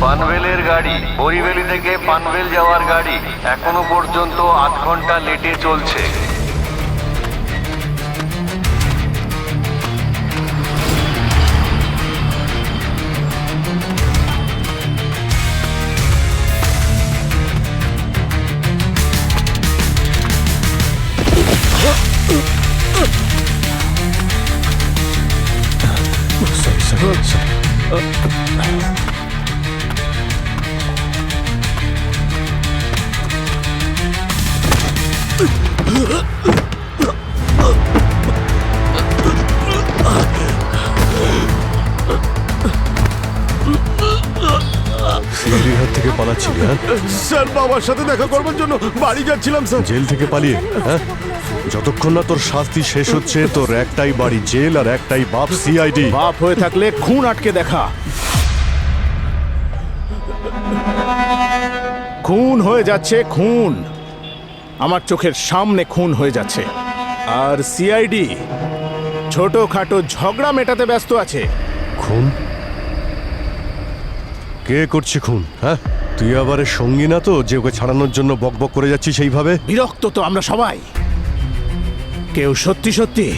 পানভেলের গাড়ি, বরিভেলি থেকে পানভেল যাওয়ার গাড়ি এখনো পর্যন্ত 8 ঘন্টা লেটে চলছে। সিআইডির হাত থেকে পালাচ্ছিলি? হ্যাঁ স্যার, বাবার সাথে দেখা করবার জন্য বাড়ি যাচ্ছিলাম স্যার। জেল থেকে পালিয়ে? হ্যাঁ, যতক্ষণ না তোর শাস্তি শেষ হচ্ছে তোর একটাই বাড়ি জেল আর একটাই বাপ সিআইডি। বাপ হয়ে থাকলে খুন আটকে দেখা। খুন হয়ে যাচ্ছে, খুন আমার চোখের সামনে খুন হয়ে যাচ্ছে। আর সিআইডি ছোটখাটো ঝগড়া মেটাতে ব্যস্ত আছে। খুন? কে করছে খুন? হ্যাঁ, তুই আবার এর সঙ্গী না তো যে ওকে ছাড়ানোর জন্য বকবক করে যাচ্ছিস সেইভাবে? বিরক্ত তো আমরা সবাই, কেউ সত্যি সত্যি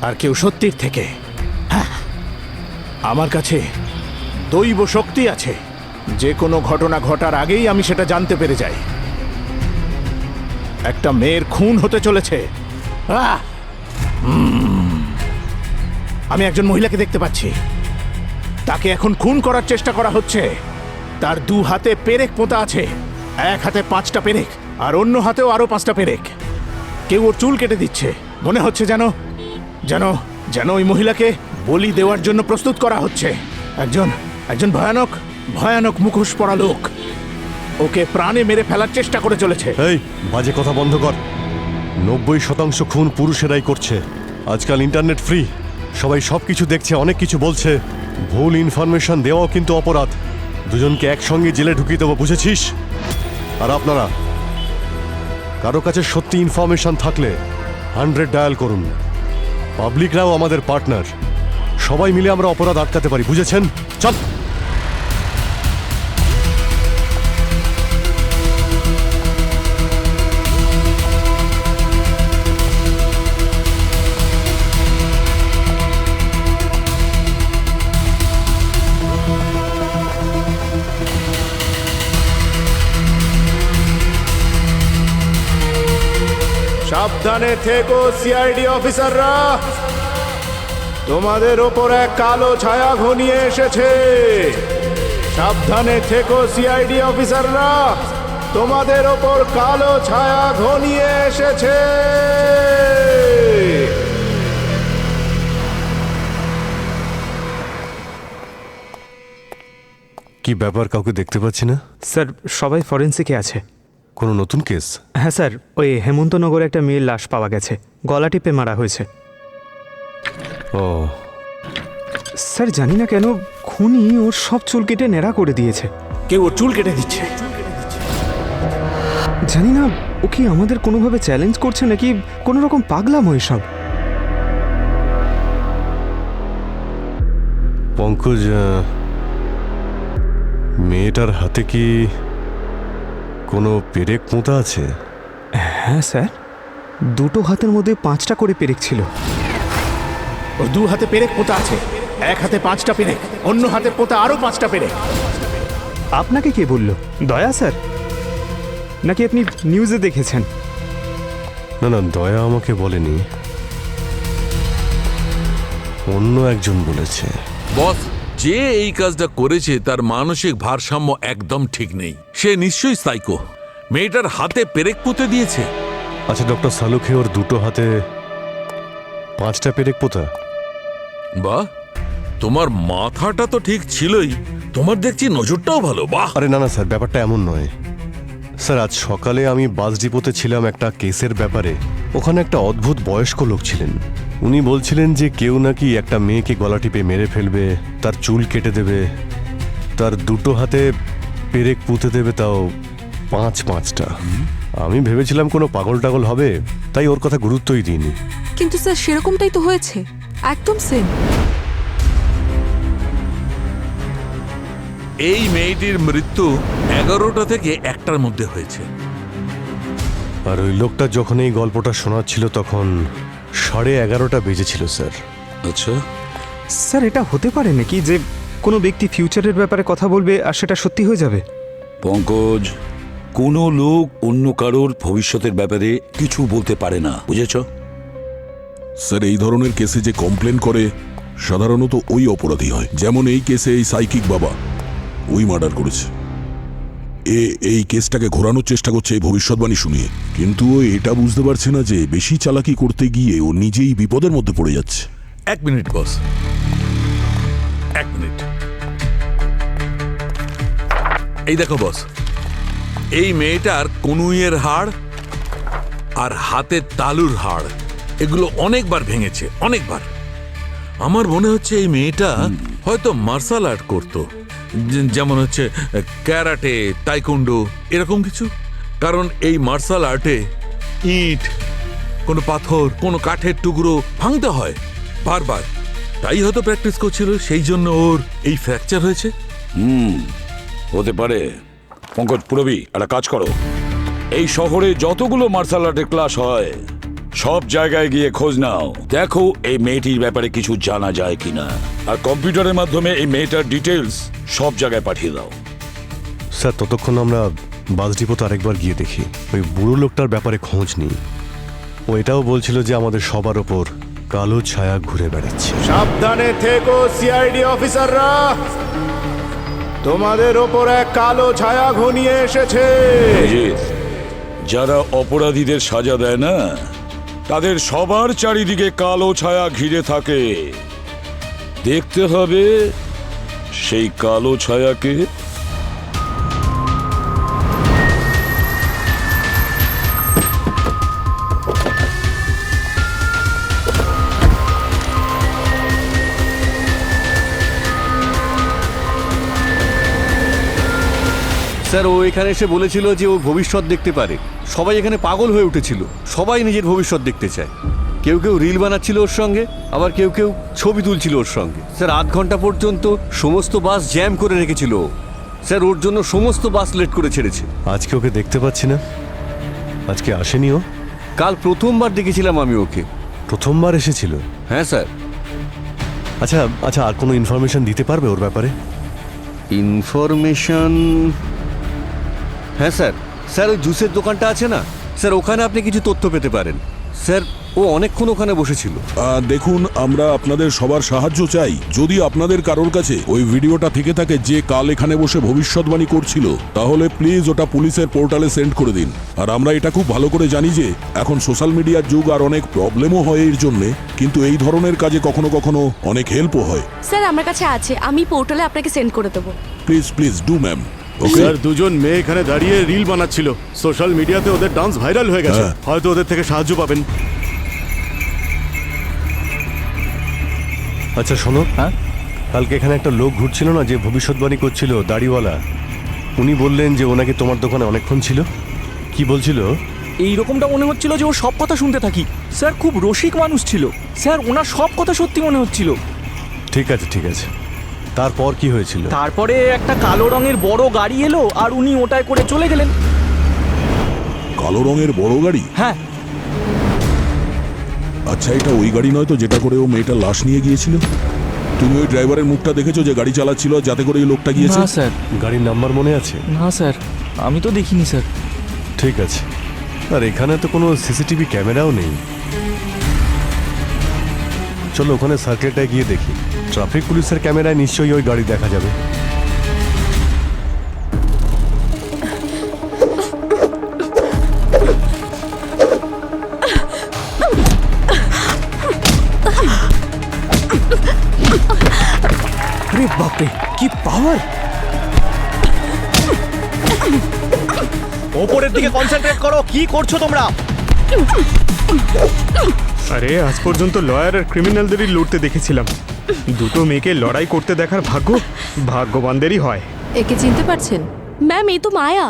আর কেউ সত্যির থেকে। হ্যাঁ, আমার কাছে দৈব শক্তি আছে, যে কোনো ঘটনা ঘটার আগেই আমি সেটা জানতে পেরে যাই। একটা মেয়ের খুন হতে চলেছে। আমি একজন মহিলাকে দেখতে পাচ্ছি, তাকে এখন খুন করার চেষ্টা করা হচ্ছে। তার 2 হাতে পেরেক পোঁতা আছে, এক হাতে 5টা পেরেক আর অন্য হাতেও আরো 5টা পেরেক। কেউ ওর চুল কেটে দিচ্ছে, মনে হচ্ছে যেন যেন যেন ওই মহিলাকে বলি দেওয়ার জন্য প্রস্তুত করা হচ্ছে। একজন ভয়ানক ভয়ানক মুখোশ পরা লোক ওকে প্রাণে মেরে ফেলার চেষ্টা করে চলেছে। এই বাজে কথা বন্ধ কর। 90% খুন পুরুষেরাই করছে। আজকাল ইন্টারনেট ফ্রি, সবাই সবকিছু দেখছে, অনেক কিছু বলছে। ভুল ইনফরমেশন দেওয়াও কিন্তু অপরাধ। দুজনকে একসঙ্গে জেলে ঢুকিয়ে দেবো, বুঝেছিস? আর আপনারা কারো কাছে সত্যি ইনফরমেশন থাকলে 100 ডায়াল করুন। পাবলিকরাও আমাদের পার্টনার, সবাই মিলে আমরা অপরাধ আটকাতে পারি, বুঝেছেন? চল। সাবধানে থেকো সিআইডি অফিসাররা, তোমাদের ওপর এক কালো ছায়া ঘনিয়ে এসেছে। সাবধানে থেকো সিআইডি অফিসাররা, তোমাদের ওপর কালো ছায়া ঘনিয়ে এসেছে। কি ব্যাপার, কাউকে দেখতে পাচ্ছি না? স্যার, সবাই ফরেন্সিকে আছে। কোনো নতুন কেস? হ্যাঁ স্যার, ওই হেমন্তনগরে একটা মেয়ের লাশ পাওয়া গেছে, গলা টিপে মারা হয়েছে। ও স্যার, জানি না কেন খুনি ওর সব চুল কেটে ন্যাড়া করে দিয়েছে। কেউ ওর চুল কেটে দিচ্ছে। জানি না ও কি আমাদের কোনোভাবে চ্যালেঞ্জ করছে নাকি কোনো রকম পাগলাম ওই সব। পঙ্কজ, মেয়েটার হাতে কি কোনো পেরেক পোঁতা আছে? হ্যাঁ স্যার, 2টো হাতের মধ্যে 5টা করে পেরেক ছিল। ওর 2 হাতে পেরেক পোঁতা আছে, এক হাতে 5টা পেরেক, অন্য হাতে পোঁতা আরো 5টা পেরেক। আপনাকে কে বলল? দয়া স্যার, নাকি আপনি নিউজে দেখেছেন? না না, দয়া আমাকে বলেনি, অন্য একজন বলেছে। বস, যে এই কাজটা করেছে তার মানসিক ভারসাম্য একদম ঠিক নেই। সে নিশ্চয়ই সাইকো। মেয়েটার হাতে পেরেক পুঁতে দিয়েছে। আচ্ছা ডক্টর সালুখে, ওর 2টো হাতে 5টা পেরেক পোঁতা? বাহ, তোমার মাথাটা তো ঠিক ছিলই, তোমার দেখছি নজরটাও ভালো। বাহ। আরে না না স্যার, ব্যাপারটা এমন নয় স্যার। আজ সকালে আমি বাস ডিপোতে ছিলাম একটা কেসের ব্যাপারে। ওখানে একটা অদ্ভুত বয়স্ক লোক ছিলেন। উনি বলছিলেন যে কেউ নাকি একটা মেয়েকে গলা টিপে মেরে ফেলবে, তার চুল কেটে দেবে, তার 2টো হাতে পেরেক পুঁতে দেবে, তাও 5-5টা। আমি ভেবেছিলাম কোনো পাগল টাগল হবে, তাই ওর কথা গুরুত্বই দিইনি। কিন্তু স্যার, সেরকমটাই তো হয়েছে, একদম সেম। এই মেয়েটির মৃত্যু 11টা থেকে 1টার মধ্যে হয়েছে। আর ওই লোকটা যখন এই গল্পটা শোনাচ্ছিল তখন 11:30 বেজেছিল স্যার। আচ্ছা, স্যার এটা হতে পারে নাকি যে কোনো ব্যক্তি ফিউচারের ব্যাপারে কথা বলবে আর সেটা সত্যি হয়ে যাবে? পঙ্কজ, কোনো লোক অন্য কারোর ভবিষ্যতের ব্যাপারে কিছু বলতে পারে না, বুঝেছ? স্যার, এই ধরনের কেসে যে কমপ্লেন করে সাধারণত ওই অপরাধী হয়। যেমন এই কেসে এই সাইকিক বাবা ওই মার্ডার করেছে। এই কেসটাকে ঘোরানোর চেষ্টা করছে এই ভবিষ্যৎবাণী শুনিয়ে, কিন্তু ও এটা বুঝতে পারছে না যে বেশি চালাকি করতে গিয়ে ও নিজেই বিপদের মধ্যে পড়ে যাচ্ছে। 1 মিনিট বস, 1 মিনিট। এই দেখো বস, এই মেয়েটার কনুইয়ের হাড় আর হাতের তালুর হাড় এগুলো অনেকবার ভেঙেছে, অনেকবার। আমার মনে হচ্ছে এই মেয়েটা হয়তো মার্শাল আর্ট করতো, যেমন হচ্ছে ক্যারাটে, তাইকোন্ডো, এরকম কিছু। কারণ এই মার্শাল আর্টে ইট, কোনো পাথর, কোনো কাঠের টুকরো ভাঙতে হয় বারবার, তাই হয়তো প্র্যাকটিস করছিল, সেই জন্য ওর এই ফ্র্যাকচার হয়েছে। হতে পারে। পঙ্কজ, পুরবী, একটা কাজ করো, এই শহরে যতগুলো মার্শাল আর্টের ক্লাস হয় সব জায়গায় গিয়ে খোঁজ নাও, দেখো এই মেয়েটির ব্যাপারে কিছু জানা যায় কিনা, আর কম্পিউটারের মাধ্যমে এই মেয়েটার ডিটেলস সব জায়গায় পাঠিয়ে দাও। স্যার, ততক্ষণ আমরা বাস ডিপোতে আরেকবার গিয়ে দেখি, ওই বুড়ো লোকটার ব্যাপারে খোঁজ নিই। ও এটাও বলছিল যে আমাদের সবার ওপর কালো ছায়া ঘুরে বেড়াচ্ছে। সাবধানে থেকো সিআইডি অফিসাররা, তোমাদের ওপর এক কালো ছায়া ঘনিয়ে এসেছে। অজিত, যারা অপরাধীদের সাজা দেয় না তাদের সবার চারিদিকে কালো ছায়া ঘিরে থাকে। দেখতে হবে সেই কালো ছায়াকে। স্যার, ও এখানে এসে বলেছিল যে ও ভবিষ্যৎ দেখতে পারে। সবাই এখানে পাগল হয়ে উঠেছিল, সবাই নিজের ভবিষ্যৎ দেখতে চায়। কেউ কেউ রিল বানাচ্ছিল ওর সঙ্গে, আবার কেউ কেউ ছবি তুলছিল ওর সঙ্গে। স্যার, 8 ঘন্টা পর্যন্ত সমস্ত বাস জ্যাম করে রেখেছিল ও। স্যার, ওর জন্য সমস্ত বাস লেট করে ছেড়েছে। আজকে ওকে দেখতে পাচ্ছি না। আজকে আসেনি ও? কাল প্রথমবার দেখেছিলাম আমি ওকে। প্রথমবার এসেছিল? হ্যাঁ স্যার। আচ্ছা আচ্ছা, আর কোনো ইনফরমেশন দিতে পারবে ওর ব্যাপারে? ইনফরমেশন? হ্যাঁ স্যার, স্যার ওই জুসের দোকানটা আছে না স্যার, ওখানে আপনি কিছু তথ্য পেতে পারেন। স্যার, ও অনেকক্ষণ ওখানে বসেছিল। দেখুন, আমরা আপনাদের সবার সাহায্য চাই। যদি আপনাদের কারোর কাছে ওই ভিডিওটা থেকে থাকে যে কাল এখানে বসে ভবিষ্যৎবাণী করছিল, তাহলে প্লিজ ওটা পুলিশের পোর্টালে সেন্ড করে দিন। আর আমরা এটা খুব ভালো করে জানি যে এখন সোশ্যাল মিডিয়ার যুগ, আর অনেক প্রবলেমও হয় এর জন্যে, কিন্তু এই ধরনের কাজে কখনো কখনো অনেক হেল্পও হয়। স্যার আমার কাছে আছে, আমি পোর্টালে আপনাকে সেন্ড করে দেবো। Please please do ma'am. Sir, দুজন মেয়ে এখানে দাঁড়িয়ে রিল বানাচ্ছিল। সোশ্যাল মিডিয়াতে ওদের ডান্স ভাইরাল হয়ে গেছে। হয়তো ওদের থেকে সাহায্য পাবেন। আচ্ছা শোনো, কালকে এখানে একটা লোক ঘুরছিল না যে ভবিষ্যৎবাণী করছিল, দাড়িওয়ালা? উনি বললেন যে ওনাকে তোমার দোকানে অনেকক্ষণ ছিল। কি বলছিল? এই রকমটা মনে হচ্ছিল যে ও সব কথা শুনতে থাকি। স্যার, খুব রসিক মানুষ ছিল স্যার, ওনার সব কথা সত্যি মনে হচ্ছিল। ঠিক আছে ঠিক আছে, তারপর কি হয়েছিল? তারপরে একটা কালো রঙের বড় গাড়ি এলো আর উনি ওটায় করে চলে গেলেন। কালো রঙের বড় গাড়ি? হ্যাঁ। আচ্ছা, এটা ওই গাড়ি নয় তো যেটা করে ও মেয়েটার লাশ নিয়ে গিয়েছিল? তুমি ওই ড্রাইভারের মুখটা দেখেছো যে গাড়ি চালাচ্ছিল, যাতে করে এই লোকটা গিয়েছে? না স্যার। গাড়ির নাম্বার মনে আছে? না স্যার, আমি তো দেখিনি স্যার। ঠিক আছে। আর এখানে তো কোনো সিসিটিভি ক্যামেরাও নেই। চলো ওখানে সার্কেলটায় গিয়ে দেখি। ট্রাফিক পুলিশের ক্যামেরায় নিশ্চয়ই ওই গাড়ি দেখা যাবে। আরে বাপরে, কি পাওয়ার! ওপরের দিকে কনসেন্ট্রেট করো। কি করছো তোমরা? আরে আজ পর্যন্ত লয়ার আর ক্রিমিনালদেরই লড়তে দেখেছিলাম। দুটো মেয়েকে লড়াই করতে দেখার ভাগ্য ভাগ্যবানদেরই হয়। একে চিনতে পারছেন? ম্যাম, এই তো মায়া,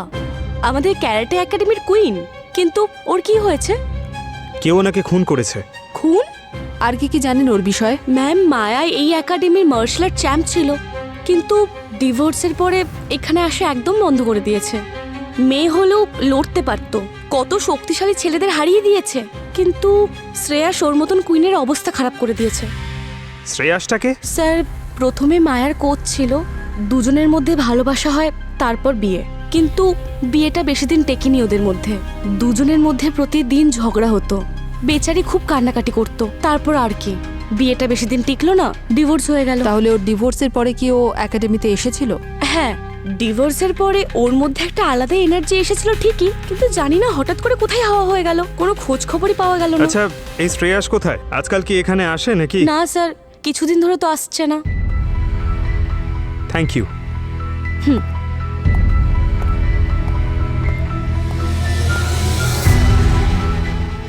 আমাদের ক্যারাটে একাডেমির কুইন। কিন্তু ওর কি হয়েছে? কেউ ওনাকে খুন করেছে। খুন? আর কি কি জানেন ওর বিষয়ে? ম্যাম, মায়া এই একাডেমির মার্শাল আর্ট চ্যাম্প ছিল, কিন্তু ডিভোর্সের পরে এখানে আসা একদম বন্ধ করে দিয়েছে। মেয়ে হলেও লড়তে পারতো, কত শক্তিশালী ছেলেদের হারিয়ে দিয়েছে, কিন্তু শ্রেয়াস ওর মতন কুইনের অবস্থা খারাপ করে দিয়েছে। শ্রেয়াসটাকে? স্যার, প্রথমে মায়ার কোচ ছিল, দুজনের মধ্যে ভালোবাসা হয়, তারপর বিয়ে। কিন্তু বিয়েটা বেশি দিন টেকেনি ওদের মধ্যে, দুজনের মধ্যে প্রতিদিন ঝগড়া হতো, বেচারি খুব কান্নাকাটি করতো। তারপর আর কি, বিয়েটা বেশি দিন টিকলো না, ডিভোর্স হয়ে গেল। তাহলে ওর ডিভোর্সের পরে কি ও একাডেমিতে এসেছিল? হ্যাঁ, ডিভোর্সের পরে ওর মধ্যে একটা আলাদা এনার্জি এসেছিল ঠিকই, কিন্তু জানি না হঠাৎ করে কোথায় হাওয়া হয়ে গেল, কোনো খোঁজ খবরই পাওয়া গেল না। আচ্ছা, এই শ্রেয়াস কোথায়? আজকাল কি এখানে আসে নাকি? না স্যার, কিছুদিন ধরে তো আসছে না। Thank you.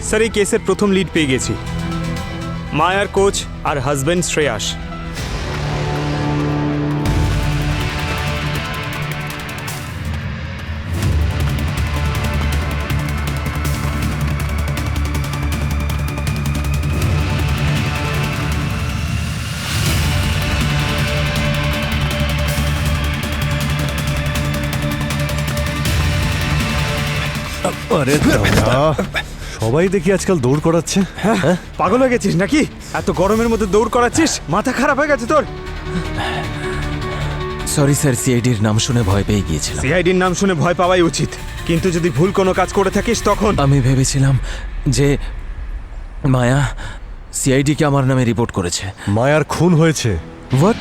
স্যার, এই কেসের প্রথম লিড পেয়ে গেছি, মায়ার কোচ আর হাজবেন্ড শ্রেয়াস। আরে দাদা, সবাই দেখি আজকাল দৌড় করাচ্ছে। হ্যাঁ, পাগল হয়ে গেছিস নাকি? এত গরমের মধ্যে দৌড় করাচ্ছিস? মাথা খারাপ হয়ে গেছে তোর? সরি স্যার, সিআইডির নাম শুনে ভয় পেয়ে গিয়েছিলাম। সিআইডির নাম শুনে ভয় পাওয়াই উচিত, কিন্তু যদি ভুল কোনো কাজ করে থাকিস তখন? আমি ভেবেছিলাম যে মায়া সিআইডিকে আমার নামে রিপোর্ট করেছে। মায়ার খুন হয়েছে। হোয়াট?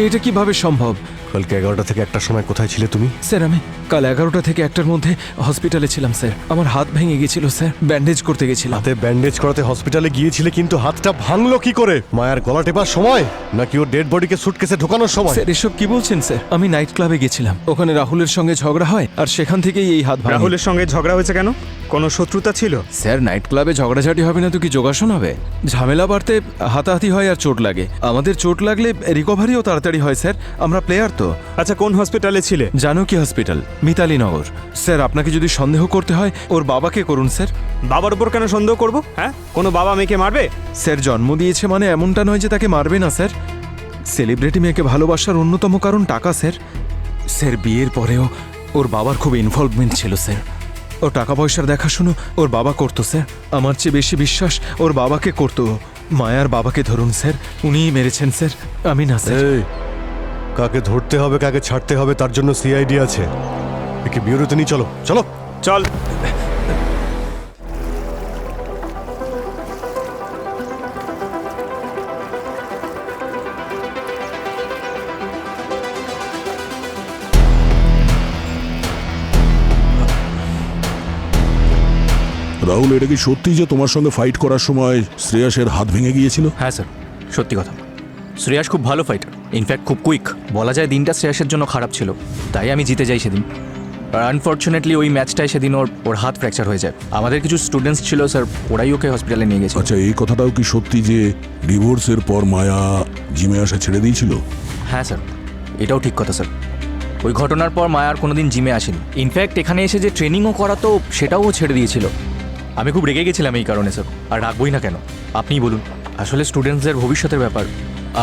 এটা কিভাবে সম্ভব? কালকে 11টা থেকে 1টার সময় কোথায় ছিলে তুমি? স্যার, আমি কাল 11টা থেকে 1টার মধ্যে হসপিটালে ছিলাম স্যার। আমার হাত ভেঙে গেছিল স্যার, ব্যান্ডেজ করতে গেছিলাম। হাতে ব্যান্ডেজ করাতে হসপিটালে গিয়েছিলে, কিন্তু হাতটা ভাঙলো কি করে? মায়ার গলা টেপার সময় নাকি ওর ডেড বডিকে সুটকেসে ঢোকানোর সময়? স্যার, এসব কি বলছেন স্যার? আমি নাইট ক্লাবে গেছিলাম, ওখানে রাহুলের সঙ্গে ঝগড়া হয়, আর সেখান থেকেই এই হাত ভাঙে। রাহুলের সঙ্গে ঝগড়া হয়েছে কেন? কোনো শত্রুতা ছিল? স্যার, নাইট ক্লাবে ঝগড়াঝাটি হবে না তো কি যোগাসন হবে? ঝামেলা বাড়তে হাতাহাতি হয় আর চোট লাগে। আমাদের চোট লাগলে রিকভারিও তাড়াতাড়ি হয় স্যার, আমরা প্লেয়ার তো। আচ্ছা, কোন হসপিটালে ছিলে? জানকী হসপিটাল, মিতালি নগর। স্যার, আপনাকে যদি সন্দেহ করতে হয় ওর বাবাকে করুন স্যার। বাবার উপর কেন সন্দেহ করব? হ্যাঁ, কোনো বাবা মেয়েকে মারবে? স্যার, জন্ম দিয়েছে মানে এমনটা নয় যে তাকে মারবে না স্যার। সেলিব্রিটি মেয়েকে ভালোবাসার অন্যতম কারণ টাকা স্যার। স্যার, বিয়ের পরেও ওর বাবার খুব ইনভলভমেন্ট ছিল স্যার। ও টাকা পয়সার দেখাশুনো ওর বাবা করতো স্যার। আমার চেয়ে বেশি বিশ্বাস ওর বাবাকে করতো। মায়ার বাবাকে ধরুন স্যার, উনিই মেরেছেন স্যার, আমি না স্যার। এই, কাকে ধরতে হবে কাকে ছাড়তে হবে তার জন্য সিআইডি আছে। একে বিউরোতে নিয়ে চলো। চলো চল। রাহুল, এটা কি সত্যি যে তোমার সঙ্গে ফাইট করার সময় শ্রেয়াসের হাত ভেঙে গিয়েছিল? হ্যাঁ স্যার, সত্যি কথা। শ্রেয়াস খুব ভালো ফাইটার, ইনফ্যাক্ট খুব কুইক। বলা যায় দিনটা শ্রেয়াসের জন্য খারাপ ছিল, তাই আমি জিতে যাই সেদিন। আর আনফর্চুনেটলি ওই ম্যাচটায় সেদিন ওর হাত ফ্র্যাকচার হয়ে যায়। আমাদের কিছু স্টুডেন্টস ছিল স্যার, ওরাই ওকে হসপিটালে নিয়ে গেছে। আচ্ছা, এই কথাটাও কি সত্যি যে ডিভোর্সের পর মায়া জিমে আসা ছেড়ে দিয়েছিল? হ্যাঁ স্যার, এটাও ঠিক কথা স্যার। ওই ঘটনার পর মায়া আর কোনোদিন জিমে আসেনি। ইনফ্যাক্ট এখানে এসে যে ট্রেনিংও করাতো সেটাও ও ছেড়ে দিয়েছিল। আমি খুব রেগে গেছিলাম এই কারণে স্যার। আর রাখবই না কেন, আপনিই বলুন। আসলে স্টুডেন্টসদের ভবিষ্যতের ব্যাপার,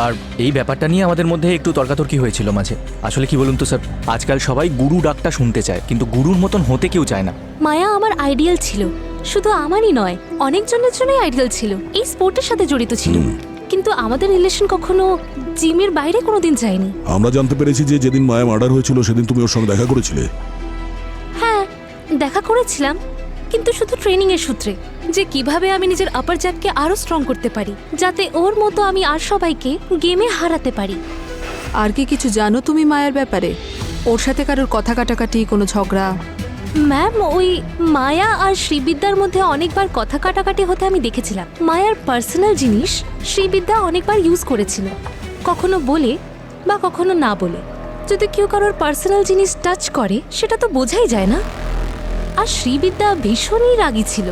আর এই ব্যাপারটা নিয়ে আমাদের মধ্যে একটু তর্কাতর্কি হয়েছিল মাঝে। আসলে কি বলুন তো স্যার, আজকাল সবাই গুরু ডাকটা শুনতে চায়, কিন্তু গুরুর মতন হতে কেউ চায় না। মায়া আমার আইডিয়াল ছিল, শুধু আমারই নয়, অনেকজনের জন্যই আইডিয়াল ছিল, এই স্পোর্টের সাথে জড়িত ছিল। কিন্তু আমাদের রিলেশন কখনো জিমের বাইরে কোনোদিন যায়নি। আমরা জানতে পেরেছি যে যেদিন মায়া মার্ডার হয়েছিল সেদিন তুমি ওর সঙ্গে দেখা করেছিলে। হ্যাঁ, দেখা করেছিলাম, কিন্তু শুধু ট্রেনিং এর সূত্রে, যে কিভাবে আমি নিজের আপার জ্যাককে আরো স্ট্রং করতে পারি, যাতে ওর মতো আমি আর সবাইকে গেমে হারাতে পারি। আর কি কিছু জানো তুমি মায়ের ব্যাপারে? ওর সাথে কারোর কথা কাটাকাটি, কোনো ঝগড়া? ম্যাম, ওই মায়া আর শ্রীবিদ্যার মধ্যে অনেকবার কথা কাটাকাটি হতে আমি দেখেছিলাম। মায়ার পার্সোনাল জিনিস শ্রীবিদ্যা অনেকবার ইউজ করেছিল, কখনো বলে বা কখনো না বলে। যদি কেউ কারোর পার্সোনাল জিনিস টাচ করে সেটা তো বোঝাই যায় না। আর শ্রীবিদ্যা ভীষণই রাগী ছিল,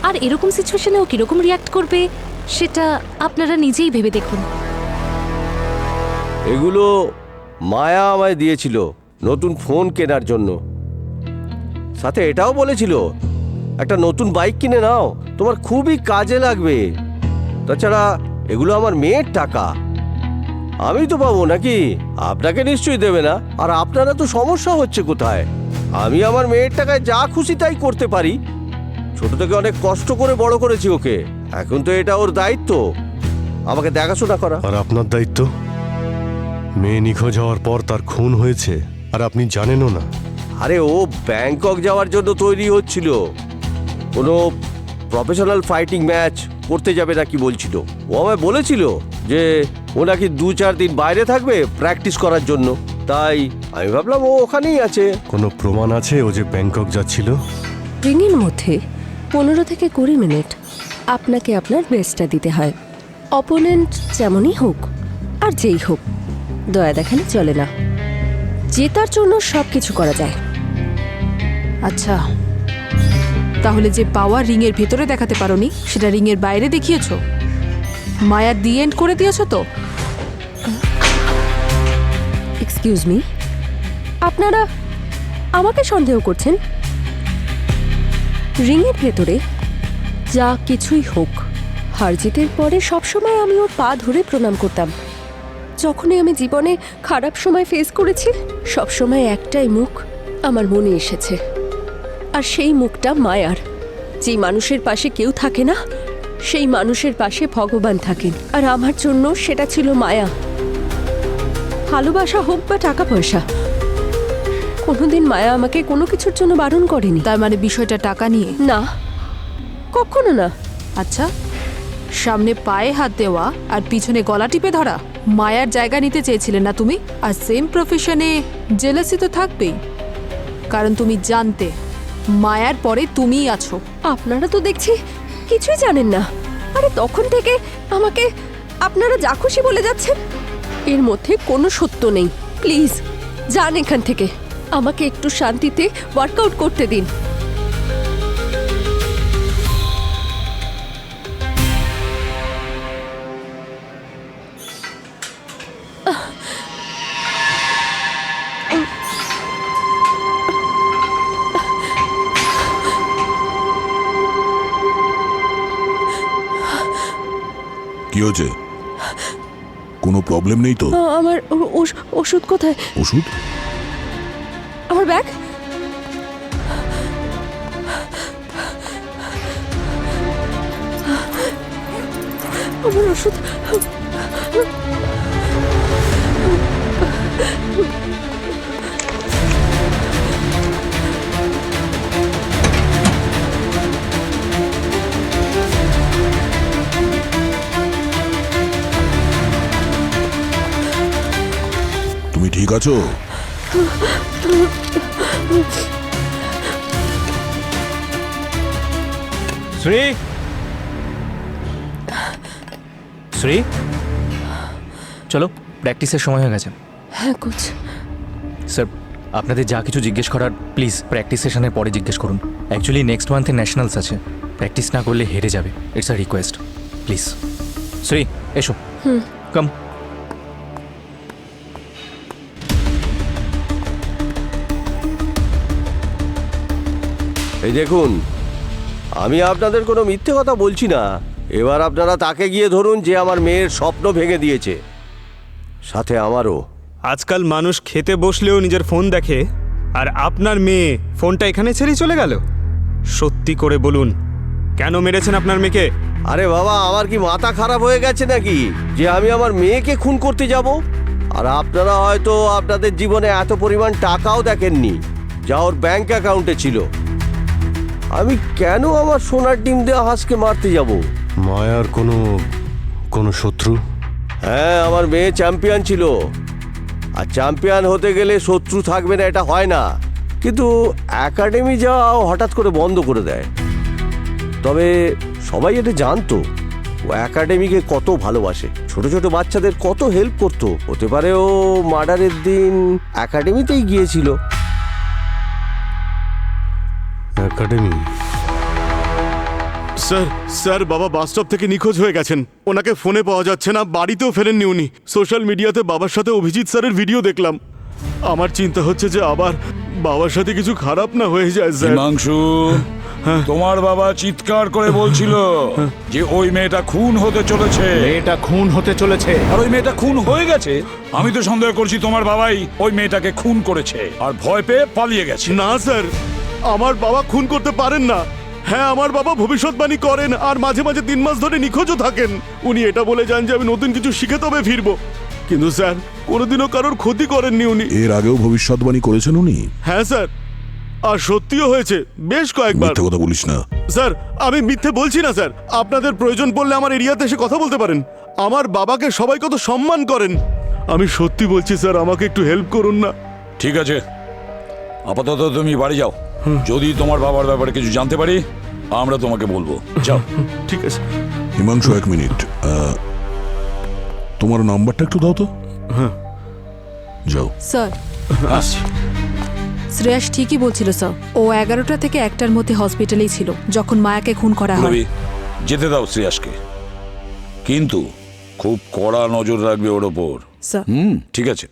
আর এরকম সিচুয়েশনে ও কিরকম রিয়াক্ট করবে সেটা আপনারা নিজেই ভেবে দেখুন। এগুলো মায়া আমায় দিয়েছিল নতুন ফোন কেনার জন্য, সাথে এটাও বলেছিল একটা নতুন বাইক কিনে নাও, তোমার খুবই কাজে লাগবে। তাছাড়া এগুলো আমার মেয়ের টাকা, আমি তো পাবো নাকি? আপনাকে নিশ্চয়ই দেবে না। আর আপনারা তো সমস্যা হচ্ছে কোথায়? আমি আমার মেয়ের টাকায় যা খুশি তাই করতে পারি। ছোট থেকে অনেক কষ্ট করে বড় করেছি ওকে, এখন তো এটা ওর দায়িত্ব আমাকে দেখাশোনা করা। আর আপনার দায়িত্ব? মেয়ে নিখোঁজ হওয়ার পর তার খুন হয়েছে আর আপনি জানেনও না। আরে ও ব্যাংকক যাওয়ার জন্য তৈরি হচ্ছিল, কোনো প্রফেশনাল ফাইটিং ম্যাচ করতে যাবে নাকি বলছিল। ও আমায় বলেছিল যে ও নাকি 2-4 দিন বাইরে থাকবে প্র্যাকটিস করার জন্য। তাই আমি ভাবলাম ও ওখানেই আছে। কোনো প্রমাণ আছে ও যে ব্যাংকক যাচ্ছিল? রিংয়ের মধ্যে 15 থেকে 20 মিনিট আপনাকে আপনার বেস্টটা দিতে হয়, অপোনেন্ট যেমনই হোক আর যেই হোক। দয়া দেখালে চলে না, জেতার জন্য সব কিছু করা যায়। আচ্ছা, তাহলে যে পাওয়ার রিংয়ের ভেতরে দেখাতে পারোনি সেটা রিংয়ের বাইরে দেখিয়েছো? মায়া দি এন্ড করে দিয়েছো তো? এক্সকিউজ মি, আপনারা আমাকে সন্দেহ করছেন? রিংয়ের ভেতরে যা কিছুই হোক, হার জিতের পরে সবসময় আমি ওর পা ধরে প্রণাম করতাম। যখনই আমি জীবনে খারাপ সময় ফেস করেছি, সবসময় একটাই মুখ আমার মনে এসেছে, আর সেই মুখটা মায়ার। যেই মানুষের পাশে কেউ থাকে না, সেই মানুষের পাশে ভগবান থাকেন, আর আমার জন্য সেটা ছিল মায়া। ভালোবাসা হোক বা টাকা পয়সা, কোনোদিন মায়া আমাকে কোনো কিছুর জন্য বারণ করেনি। তার মানে বিষয়টা টাকা নিয়ে? না, কখনো না। আচ্ছা, সামনে পায়ে হাত দেওয়া আর পিছনে গলা টিপে ধরা, মায়ার জায়গা নিতে চেয়েছিলে না তুমি? আর সেম প্রফেশনে জেলাসি তো থাকবেই, কারণ তুমি জানতে মায়ার পরে তুমিই আছো। আপনারা তো দেখছি কিছুই জানেন না। আরে তখন থেকে আমাকে আপনারা যা খুশি বলে যাচ্ছেন, এর মধ্যে কোনো সত্য নেই। প্লিজ যান এখান থেকে, আমাকে একটু শান্তিতে ওয়ার্কআউট করতে দিন। কি হয়েছে? কোনো প্রবলেম নেই তো? আমার ওষুধ কোথায়? ওষুধ? আমার ব্যাগ? আমার ওষুধ? তুমি ঠিক আছো? শ্রী, শ্রী, চলো, প্র্যাকটিসের সময় হয়ে গেছে। হ্যাঁ কোচ। স্যার, আপনাদের যা কিছু জিজ্ঞেস করার প্লিজ প্র্যাকটিস সেশনের পরে জিজ্ঞেস করুন। অ্যাকচুয়ালি নেক্সট মান্থে ন্যাশনালস আছে, প্র্যাকটিস না করলে হেরে যাবে। It's a request, please. Shri, এসো। কাম। এই দেখুন, আমি আপনাদের কোনো মিথ্যে কথা বলছি না। এবার আপনারা তাকে গিয়ে ধরুন যে আমার মেয়ের স্বপ্ন ভেঙে দিয়েছে, সাথে আমারও। আজকাল মানুষ খেতে বসলেও নিজের ফোন দেখে, আর আপনার মেয়ে ফোনটা এখানে ছেড়েই চলে গেল। সত্যি করে বলুন, কেন মেরেছেন আপনার মেয়েকে? আরে বাবা, আমার কি মাথা খারাপ হয়ে গেছে নাকি যে আমি আমার মেয়েকে খুন করতে যাব? আর আপনারা হয়তো আপনাদের জীবনে এত পরিমাণ টাকাও দেখেননি যা ওর ব্যাংক অ্যাকাউন্টে ছিল। আমি কেন আমার সোনার ডিম দেওয়া হাঁসকে মারতে যাব? মায়ার কোনো শত্রু? হ্যাঁ, আমার মেয়ে চ্যাম্পিয়ন ছিল, আর চ্যাম্পিয়ন হতে গেলে শত্রু থাকবে না এটা হয় না। কিন্তু একাডেমি যাওয়া হঠাৎ করে বন্ধ করে দেয়। তবে সবাই এটা জানতো ও একাডেমিকে কত ভালোবাসে, ছোট ছোট বাচ্চাদের কত হেল্প করতো। হতে পারে ও মার্ডারের দিন একাডেমিতেই গিয়েছিল। একাডেমি? স্যার বাবা বাস স্টপ থেকে নিখোঁজ হয়ে গেছেন। ওনাকে ফোনে পাওয়া যাচ্ছে না, বাড়িতেও ফেরেননি উনি। সোশ্যাল মিডিয়াতে বাবার সাথে অভিজিৎ স্যারের ভিডিও দেখলাম। আমার চিন্তা হচ্ছে যে আবার বাবার সাথে কিছু খারাপ না হয়ে যায় স্যার। হিমাংশু, তোমার বাবা চিৎকার করে বলছিল যে ওই মেয়েটা খুন হতে চলেছে। মেয়েটা খুন হতে চলেছে। আর ওই মেয়েটা খুন হয়ে গেছে। আমি তো সন্দেহ করছি তোমার বাবাই ওই মেয়েটাকে খুন করেছে আর ভয় পেয়ে পালিয়ে গেছে। না স্যার, আমার বাবা খুন করতে পারেন না। হ্যাঁ, আমার বাবা ভবিষ্যৎবাণী করেন আর মাঝে মাঝে 3 মাস ধরে নিখোঁজও থাকেন। উনি এটা বলে যান যে আমি নতুন কিছু শিখে তবে ফিরবো, কিন্তু স্যার কোনোদিনও কারোর ক্ষতি করেননি উনি। এর আগেও ভবিষ্যৎবাণী করেছেন উনি? হ্যাঁ স্যার, আর সত্যিও হয়েছে বেশ কয়েকবার। মিথ্যে কথা বলিস না। স্যার, আমি মিথ্যে বলছি না স্যার। আপনাদের প্রয়োজন পড়লে আমার এরিয়াতে এসে কথা বলতে পারেন। আমার বাবাকে সবাই কত সম্মান করেন। আমি সত্যি বলছি স্যার, আমাকে একটু হেল্প করুন না। ঠিক আছে, আপাতত তুমি বাড়ি যাও। যদি তোমার বাবার ব্যাপারে কিছু জানতে পারি আমরা তোমাকে বলবো। যাও। ঠিক আছে। হিমাংশু, 1 মিনিট। তোমার নাম্বারটা একটু দাও তো। হ্যাঁ, যাও। স্যার, শ্রেয়াস ঠিকই বলছিল স্যার। ও 11টা থেকে 1টার মধ্যে হসপিটালেই ছিল যখন মায়াকে খুন করা হয়। রবি, যেতে দাও শ্রেয়াসকে, কিন্তু খুব কড়া নজর রাখবে ওর ওপর। স্যার। ঠিক আছে।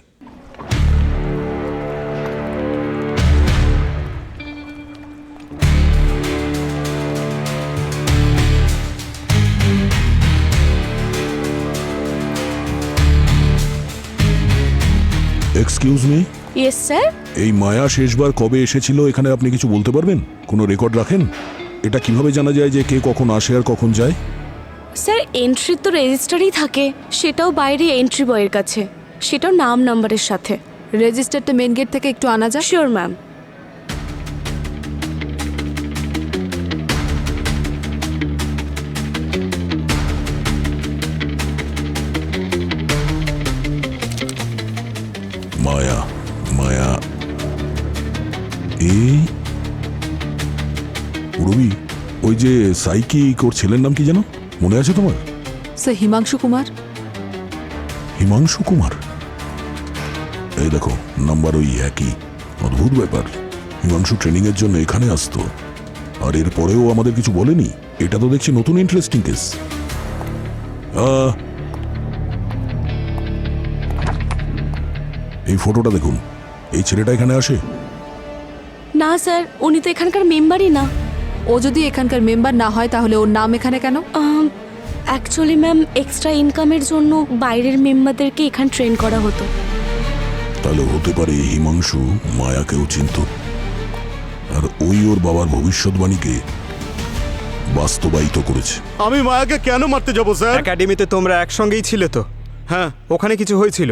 Excuse me. Yes sir. এই মায়া শেষবার কবে এসেছিল এখানে আপনি কিছু বলতে পারবেন? কোনো রেকর্ড রাখেন? এটা কিভাবে জানা যায় যে কে কখন আসে আর কখন যায়? স্যার, এন্ট্রি তো রেজিস্টারই থাকে, সেটাও বাইরে এন্ট্রি বয়ের কাছে, সেটাও নাম নাম্বারের সাথে। রেজিস্টারটা মেন গেট থেকে একটু আনা যায়? Sure ma'am. মায়া, মায়া, এই রবি, ওই যে সাইকিক, ওর ছেলের নাম কি যেন, মনে আছে তোমার? স্যার, হিমাংশু কুমার। হিমাংশু কুমার? এই দেখো, নাম্বার ওই একই। অদ্ভুত ব্যাপার, হিমাংশু ট্রেনিং এর জন্য এখানে আসতো আর এর পরেও আমাদের কিছু বলেনি। এটা তো দেখছি নতুন ইন্টারেস্টিং কেস। এই ফটোটা দেখুন, এই ছেলেটা এখানে আসে? না স্যার, উনি তো এখানকার মেম্বারই না। ও যদি এখানকার মেম্বার না হয় তাহলে ওর নাম এখানে কেন? অ্যাকচুয়ালি ম্যাম, এক্সট্রা ইনকামের জন্য বাইরের মেম্বারদেরকে এখানে ট্রেন করা হতো। তাহলে হতে পারে হিমাংশু মায়াকেও চিনত আর ওই ওর বাবার ভবিষ্যৎবাণীকে বাস্তবায়িত করেছে। আমি মায়াকে কেন মারতে যাব স্যার? একাডেমিতে তোমরা একসঙ্গেই ছিলে তো? হ্যাঁ। ওখানে কিছু হয়েছিল?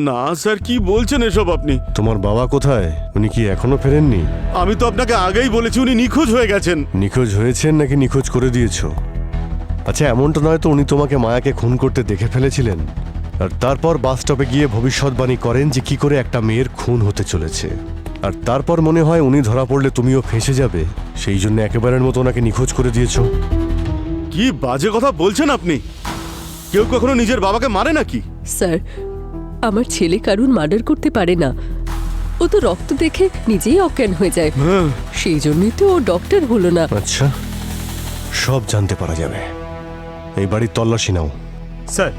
না স্যার, কি বলছেন এসব আপনি? তোমার বাবা কোথায়? উনি কি এখনো ফেরেননি? আমি তো আপনাকে আগেই বলেছি উনি নিখোঁজ হয়ে গেছেন। নিখোঁজ হয়েছেন নাকি নিখোঁজ করে দিয়েছো? আচ্ছা, এমনটা নয় তো উনি তোমাকে মায়াকে খুন করতে দেখে ফেলেছিলেন আর তারপর বাস স্টপে গিয়ে ভবিষ্যৎবাণী করেন যে কি করে একটা মেয়ের খুন হতে চলেছে, আর তারপর মনে হয় উনি ধরা পড়লে তুমিও ফেঁসে যাবে, সেই জন্য একেবারের মতো ওনাকে নিখোঁজ করে দিয়েছো। কি বাজে কথা বলছেন আপনি? কেউ কখনো নিজের বাবাকে মারে নাকি? স্যার, আমার ছেলে কারুর মার্ডার করতে পারে না। ও তো রক্ত দেখে নিজেই অজ্ঞান হয়ে যায়, সেই জন্যই তো ও ডক্টর হলো না। আচ্ছা, সব জানতে পারা যাবে। এই বাড়ির তল্লাশি নাও। স্যার,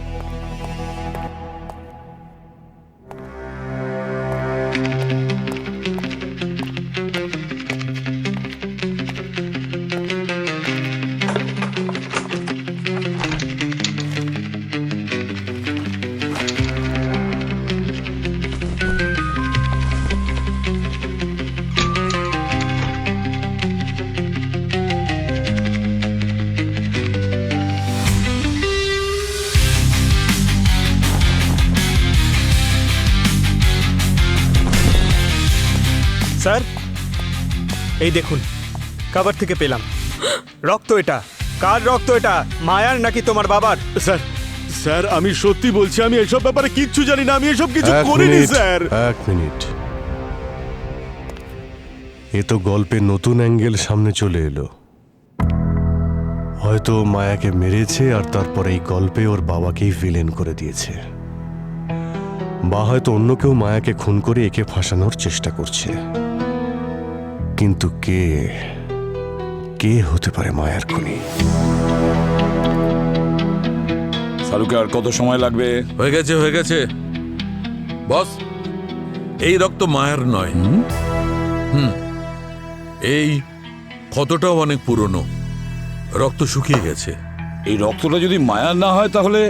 স্যার, এই দেখুন, কভার থেকে পেলাম রক্ত। এটা কার রক্ত? এটা মায়ার নাকি তোমার বাবার? স্যার, স্যার আমি সত্যি বলছি, আমি এসব ব্যাপারে কিচ্ছু জানি না। আমি এসব কিছু করিনি স্যার। 1 মিনিট। এ তো গল্পের নতুন অ্যাঙ্গেল সামনে চলে এলো। হয়তো মায়াকে মেরেছে আর তারপর এই গল্পে ওর বাবাকেই ভিলেন করে দিয়েছে, বা হয়তো অন্য কেউ মায়াকে খুন করে একে ফাঁসানোর চেষ্টা করছে। কিন্তু কে হতে পারে মায়ার খুনি? শাহরুখে আর কত সময় লাগবে? হয়ে গেছে, হয়ে গেছে বস। এই রক্ত মায়ের নয়। এই ক্ষতটাও অনেক পুরনো, রক্ত শুকিয়ে গেছে। এই রক্তটা যদি মায়ার না হয় তাহলে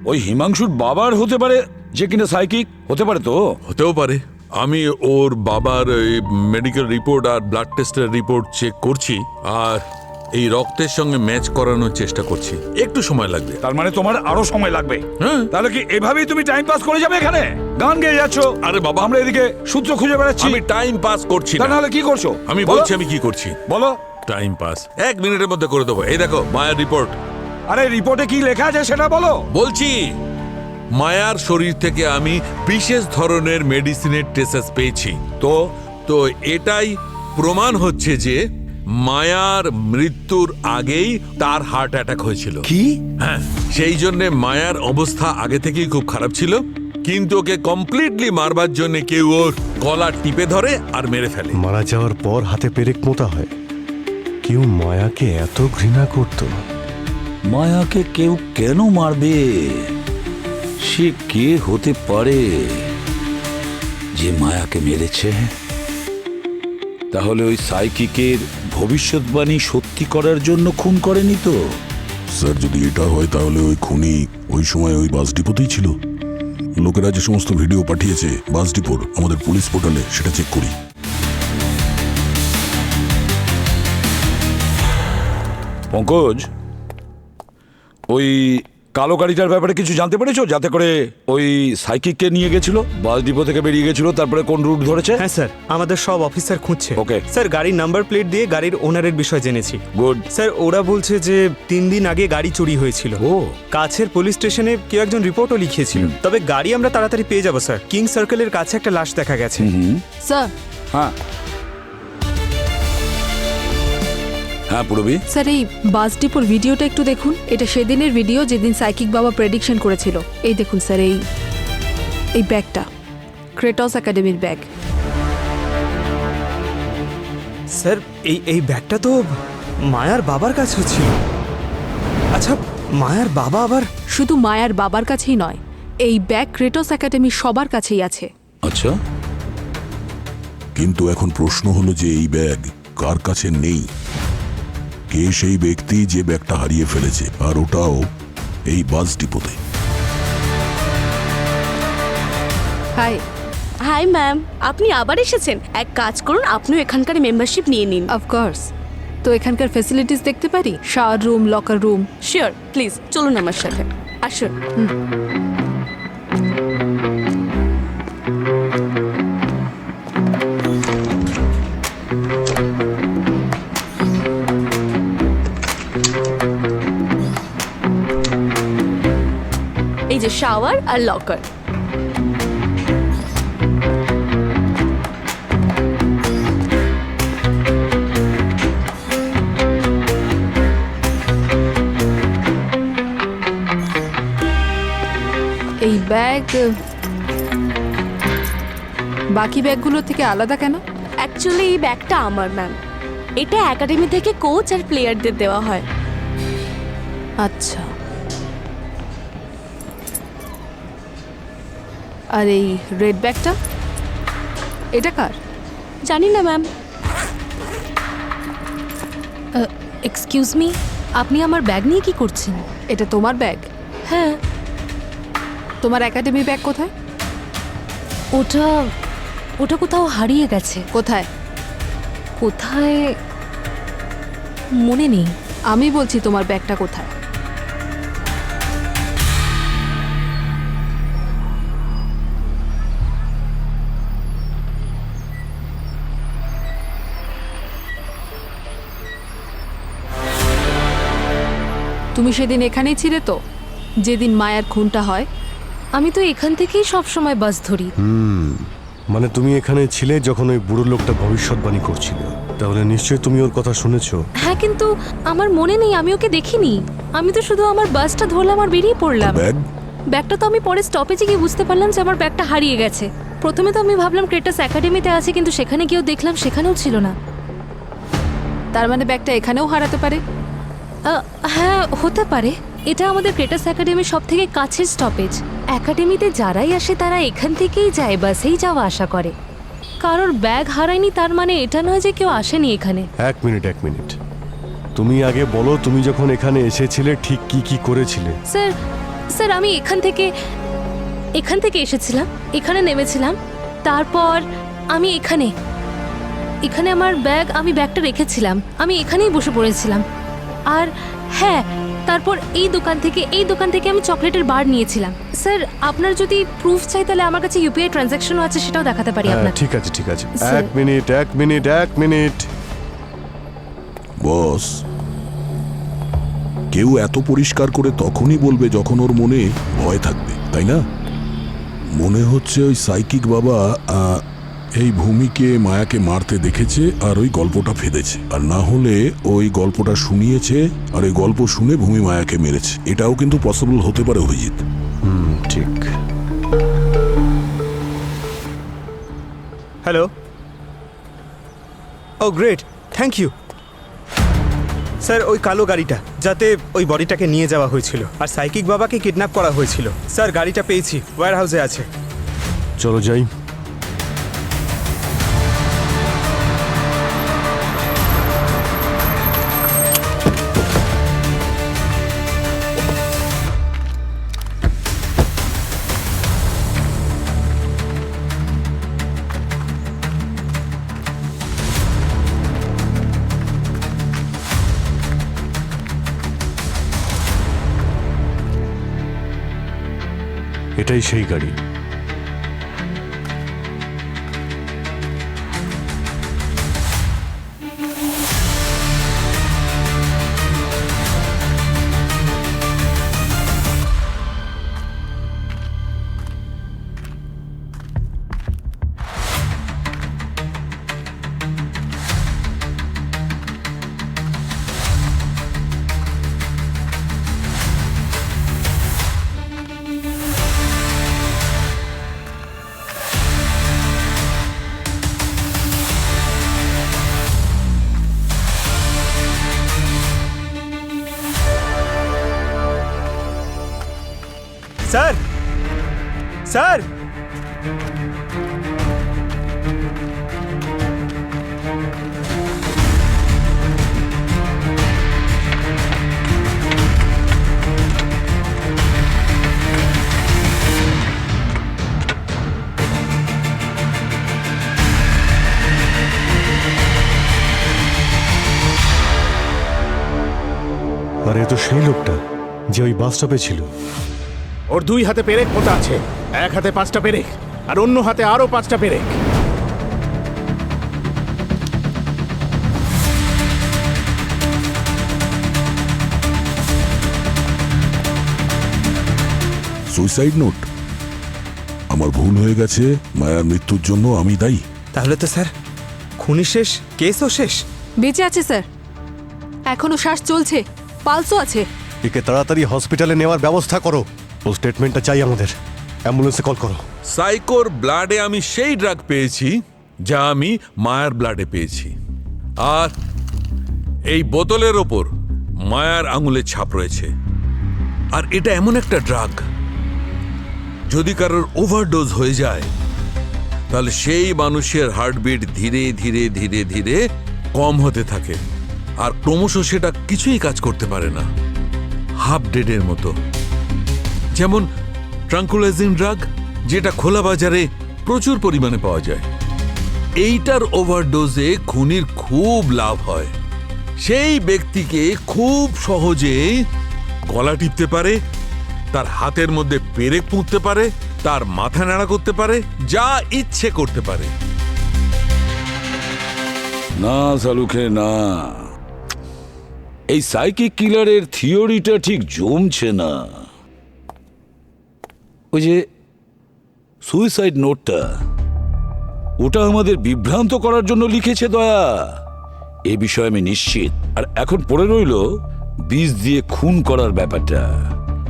ওই হিমাংশুর বাবার হতে পারে, যে কিনা সাইকিক হতে পারে। তো হতেও পারে। আমি ওর বাবার মেডিকেল রিপোর্ট আর ব্লাড টেস্টের রিপোর্ট চেক করছি, আর এই রক্তের সঙ্গে ম্যাচ করানোর চেষ্টা করছি। একটু সময় লাগবে। তার মানে তোমার আরো সময় লাগবে? হ্যাঁ। তাহলে কি এভাবেই তুমি টাইম পাস করে যাবে? এখানে গান গেয়ে যাচ্ছ। আরে বাবা, আমরা এদিকে সূত্র খুঁজে বেড়াচ্ছি। আমি টাইম পাস করছি তা না। নাহলে কি করছো? আমি বলো। বলছি আমি কি করছি। বলো। টাইম পাস 1 মিনিটের মধ্যে করে দেবো। এই দেখো মায়ার রিপোর্ট। আরে রিপোর্টে কি লেখা আছে সেটা বলো। বলছি, মায়ার শরীর থেকে আমি বিশেষ ধরনের মেডিসিনের ট্রেসেস পেয়েছি। তো তো এটাই প্রমাণ হচ্ছে যে মায়ার মৃত্যুর আগেই তার হার্ট অ্যাটাক হয়েছিল। কি? হ্যাঁ, সেই জন্য মায়ার অবস্থা আগে থেকেই খুব খারাপ ছিল, কিন্তু ওকে কমপ্লিটলি মারবার জন্য কেউ ওর গলা টিপে ধরে আর মেরে ফেলে। মারা যাওয়ার পর হাতে পেরেক মোতা হয়। কেউ মায়াকে এত ঘৃণা করত? মায়াকে কেউ কেন মারবে? সে কে হতে পারে যে মায়াকে মেরেছে? তাহলে ওই সাইকিকের ভবিষ্যৎবাণী সত্যি করার জন্য খুন করেনি তো? স্যার, যদি এটা হয় তাহলে ওই খুনি ওই সময় ওই বাস ডিপোতেই ছিল। লোকেরা যে সমস্ত ভিডিও পাঠিয়েছে বাস ডিপোর আমাদের পুলিশ পোর্টালে, সেটা চেক করি। পঙ্কজ, ওই কালো গাড়িটার ব্যাপারে কিছু জানতে পেরেছো? যাতে করে ওই সাইকিককে নিয়ে গেছিল, বাস ডিপো থেকে বেরিয়ে গেছিল, তারপরে কোন রুট ধরেছে? হ্যাঁ স্যার, আমাদের সব অফিসার খুঁজছে। ওকে স্যার, গাড়ির নাম্বার প্লেট দিয়ে গাড়ির ওনারের বিষয় জেনেছি। গুড স্যার, ওরা বলছে যে 3 দিন আগে গাড়ি চুরি হয়েছিল। ও, কাছের পুলিশ স্টেশনে কেউ একজন রিপোর্টও লিখিয়েছিল। তবে গাড়ি আমরা তাড়াতাড়ি পেয়ে যাবো স্যার। কিং সার্কেলের কাছে একটা লাশ দেখা গেছে। স্যার। হ্যাঁ হ্যাঁ পুরবি। স্যার, এই বাস ডিপোর ভিডিওটা একটু দেখুন। এটা সেদিনের ভিডিও যেদিন সাইকিক বাবা প্রেডিকশন করেছিল। এই দেখুন স্যার, এই ব্যাগটা ক্রেটস একাডেমির ব্যাগ। স্যার, এই ব্যাগটা তো মায়ার বাবার কাছেও ছিল। আচ্ছা, মায়ার বাবা আবার? শুধু মায়ার বাবার কাছেই নয়, এই ব্যাগ ক্রেটস একাডেমির সবার কাছেই আছে। আচ্ছা, কিন্তু এখন প্রশ্ন হলো যে এই ব্যাগ কার কাছে নেই? কে সেই ব্যক্তি যে ব্যাগটা হারিয়ে ফেলেছে, আর ওটাও এই বাস ডিপোতে? হাই। হাই ম্যাম, আপনি আবার এসেছেন। এক কাজ করুন, আপনিও এখানকার মেম্বারশিপ নিয়ে নিন। অফকোর্স। তো এখানকার ফ্যাসিলিটিস দেখতে পারি? Shower room, locker room? Sure, please চলুন আমার সাথে, আসুন। এই যে শাওয়ার আর লকার। এই ব্যাগ বাকি ব্যাগগুলো থেকে আলাদা কেন? অ্যাকচুয়ালি এই ব্যাগটা আমার ম্যাম। এটা একাডেমি থেকে কোচ আর প্লেয়ারদের দেওয়া হয়। আচ্ছা। আর এই রেড ব্যাগটা, এটা কার? জানি না ম্যাম। এক্সকিউজ মি, আপনি আমার ব্যাগ নিয়ে কি করছেন? এটা তোমার ব্যাগ? হ্যাঁ। তোমার একাডেমি ব্যাগ কোথায়? ওটা কোথাও হারিয়ে গেছে। কোথায়? কোথায় মনে নেই। আমি বলছি তোমার ব্যাগটা কোথায়? তুমি সেদিন এখানেই ছিলে তো, যেদিন মায়ার খুনটা হয়? আমি তো এখান থেকেই সব সময় বাস ধরি। মানে তুমি এখানে ছিলে যখন ওই বুড়ো লোকটা ভবিষ্যৎবাণী করছিল? তাহলে নিশ্চয়ই তুমি ওর কথা শুনেছো। হ্যাঁ, কিন্তু আমার মনে নেই, আমি ওকে দেখিনি। আমি তো শুধু আমার বাসটা ধরলাম আর বেরিয়ে পড়লাম। ব্যাগটা তো আমি পরে স্টপেজে গিয়ে বুঝতে পারলাম যে আমার ব্যাগটা হারিয়ে গেছে। প্রথমে তো আমি ভাবলাম ক্রেটাস একাডেমিতে আছে, কিন্তু সেখানে গিয়েও দেখলাম সেখানেও ছিল না। তার মানে ব্যাগটা এখানেও হারাতে পারে? হ্যাঁ, হতে পারে। এটা আমাদের ক্রেটাস একাডেমির সব থেকে কাছের স্টপেজ। একাডেমিতে যারাই আসে তারা এখান থেকেই যায়, বাসেই যাওয়া আসা করে। কারোর ব্যাগ হারায়নি তার মানে এটা নয় যে কেউ আসেনি এখানে। এক মিনিট তুমি আগে বলো, তুমি যখন এখানে এসেছিলে ঠিক কি কি করেছিলে? স্যার স্যার আমি এখান থেকে এসেছিলাম, এখানে নেমেছিলাম, তারপর আমি এখানে আমার আমি ব্যাগটা রেখেছিলাম, আমি এখানেই বসে পড়েছিলাম। আর হ্যাঁ, তারপর এই দোকান থেকে আমি চকলেটের বার নিয়েছিলাম। স্যার আপনার যদি প্রুফ চাই তাহলে আমার কাছে ইউপিআই ট্রানজ্যাকশনও আছে, সেটাও দেখাতে পারি আপনাকে। ঠিক আছে স্যার। এক মিনিট। বস, কেউ এত পরিষ্কার করে তখনই বলবে যখন ওর মনে ভয় থাকবে, তাই না? মনে হচ্ছে ওই সাইকিক বাবা এই ভূমিকে মায়াকে মারতে দেখেছে আর ওই গল্পটা ফেদেছে, আর না হলে ওই গল্পটা শুনিয়েছে আর ওই গল্প শুনে ভূমি মায়াকে মেরেছে। এটাও কিন্তু পসিবল হতে পারে অভিজিৎ। ঠিক। Hello. Oh great, thank you sir. ওই কালো গাড়িটা যাতে ওই বডিটাকে নিয়ে যাওয়া হয়েছিল আর সাইকিক বাবাকে কিডন্যাপ করা হয়েছিল, স্যার গাড়িটা পেয়েছি, ওয়্যার হাউসে আছে। চলো যাই। এটাই সেই গাড়ি। স্যার স্যার আর এ তো সেই লোকটা যে ওই বাস স্টপে ছিল। ওর 2 হাতে পেরেক পোতা আছে, এক হাতে 5টা পেরেক আর অন্য হাতে আরো 5টা পেরেক। Suicide note? আমার ভুল হয়ে গেছে, মায়ার মৃত্যুর জন্য আমি দায়ী। তাহলে তো স্যার খুনি শেষ, কেসও শেষ। বেঁচে আছে স্যার, এখনো শ্বাস চলছে, পালসও আছে। একে তাড়াতাড়ি হসপিটালে নেওয়ার ব্যবস্থা করো। ও স্টেটমেন্টটা চাই আমাদের। অ্যাম্বুলেন্সে কল করো। সাইকোর ব্লাডে আমি সেই ড্রাগ পেয়েছি যা আমি মায়ার ব্লাডে পেয়েছি, আর এই বোতলের ওপর মায়ার আঙুলের ছাপ রয়েছে। আর এটা এমন একটা ড্রাগ, যদি কারোর ওভারডোজ হয়ে যায় তাহলে সেই মানুষের হার্টবিট ধীরে ধীরে ধীরে ধীরে কম হতে থাকে, আর ক্রমশ সেটা কিছুই কাজ করতে পারে না, হাফ ডেডের মতো। যেমন ট্রাঙ্কুলাইজিং ড্রাগ, যেটা খোলা বাজারে প্রচুর পরিমাণে পাওয়া যায়। এইটার ওভারডোজে খুনির খুব লাভ হয়। সেই ব্যক্তিকে খুব সহজেই গলা টিপতে পারে, তার হাতের মধ্যে পেরেক পুঁততে পারে, তার মাথা নাড়া করতে পারে, যা ইচ্ছে করতে পারে। না সালুখে না, এই সাইকিক কিলারের থিওরিটা ঠিক জমছে না। ওই যে সুইসাইড নোটটা, ওটা আমাদের বিভ্রান্ত করার জন্য লিখেছে দয়া, এ বিষয়ে আমি নিশ্চিত। আর এখন পড়ে রইল বিষ দিয়ে খুন করার ব্যাপারটা।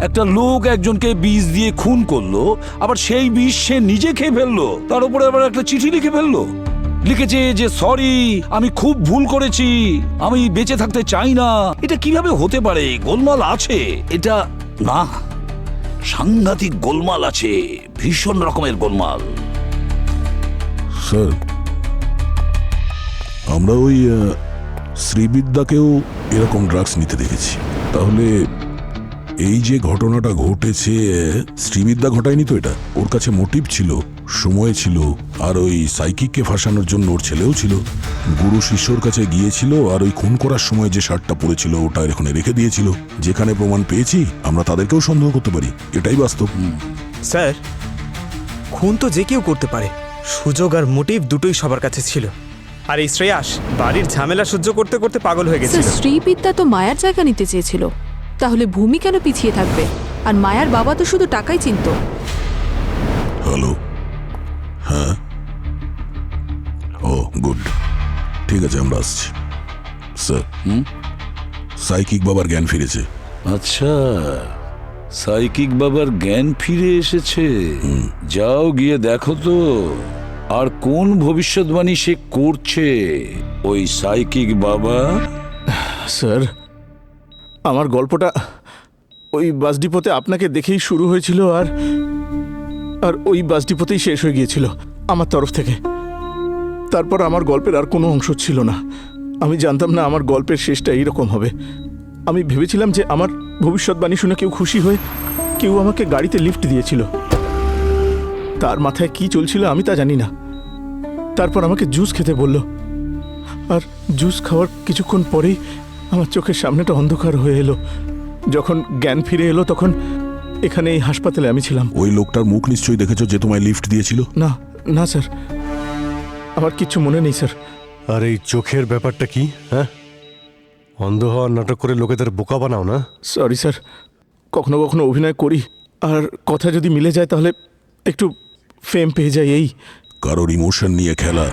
একটা লোক একজনকে বিষ দিয়ে খুন করলো, আবার সেই বিষ সে নিজে খেয়ে ফেললো, তার উপরে আবার একটা চিঠি লিখে ফেললো। লিখেছে যে সরি, আমি খুব ভুল করেছি, আমি বেঁচে থাকতে চাই না। এটা কিভাবে হতে পারে? গোলমাল আছে এটা। না, সাংঘাতিক গোলমাল আছে, ভীষণ রকমের গোলমাল। স্যার, আমরা ওই শ্রীবিদ্যাকেও এরকম ড্রাগস নিতে দেখেছি। তাহলে এই যে ঘটনাটা ঘটেছে, শ্রীবিদ্যা ঘটায়নি তো এটা? ওর কাছে মোটিভ ছিল, সময় ছিল, আর ওই সাইকিককে ফাঁসানোর জন্য ওর ছেলেও ছিল। গুরু শিষ্যর কাছে গিয়েছিল, আর ওই খুন করার সময় যে শার্টটা পরেছিল ওটা এখানে রেখে দিয়েছিল। যেখানে প্রমাণ পেয়েছি আমরা তাদেরকেও সন্দেহ করতে পারি, এটাই বাস্তব। স্যার, খুন তো যে কেউ করতে পারে, সুযোগ আর মোটিভ দুটোই সবার কাছে ছিল। আর এই শ্রেয়াস বাড়ির ঝামেলা সহ্য করতে করতে পাগল হয়ে গেছিল। স্যার, শ্রীবিদ্যা তো মায়ার জায়গা নিতে চেয়েছিল, তাহলে ভূমি কেন পিছিয়ে থাকবে? আর মায়ার বাবা তো শুধু টাকাই চিনতো। হ্যালো, হ্যাঁ, ও গুড, ঠিক আছে, আমরা আসছি। স্যার, সাইকিক বাবার জ্ঞান ফিরেছে। আচ্ছা, সাইকিক বাবার জ্ঞান ফিরে এসেছে? যাও গিয়ে দেখো তো, আর কোন ভবিষ্যৎবাণী সে করছে ওই সাইকিক বাবা? স্যার, আমার গল্পটা ওই বাস ডিপোতে আপনাকে দেখেই শুরু হয়েছিল, আর ওই বাস ডিপোতেই শেষ হয়ে গিয়েছিল আমার তরফ থেকে। তারপর আমার গল্পের আর কোনো অংশ ছিল না। আমি জানতাম না আমার গল্পের শেষটা এইরকম হবে। আমি ভেবেছিলাম যে আমার ভবিষ্যৎবাণী শুনে কেউ খুশি হয়ে কেউ আমাকে গাড়িতে লিফট দিয়েছিল। তার মাথায় কি চলছিল আমি তা জানি না। তারপর আমাকে জুস খেতে বলল, আর জুস খাওয়ার কিছুক্ষণ পরেই আমার চোখের সামনেটা অন্ধকার হয়ে এলো। যখন জ্ঞান ফিরে এলো তখন এখানে এই হাসপাতালে আমি ছিলাম। ওই লোকটার মুখ নিশ্চয়ই দেখেছো যে তোমায় লিফট দিয়েছিল? না না স্যার, আমার কিচ্ছু মনে নেই স্যার। আর এই চোখের ব্যাপারটা কি? হ্যাঁ, অন্ধ হওয়ার নাটক করে লোকেদের বোকা বানাও না? সরি স্যার, কখনো কখনো অভিনয় করি, আর কথা যদি মিলে যায় তাহলে একটু ফেম পেয়ে যায়। এই কারোর ইমোশন নিয়ে খেলা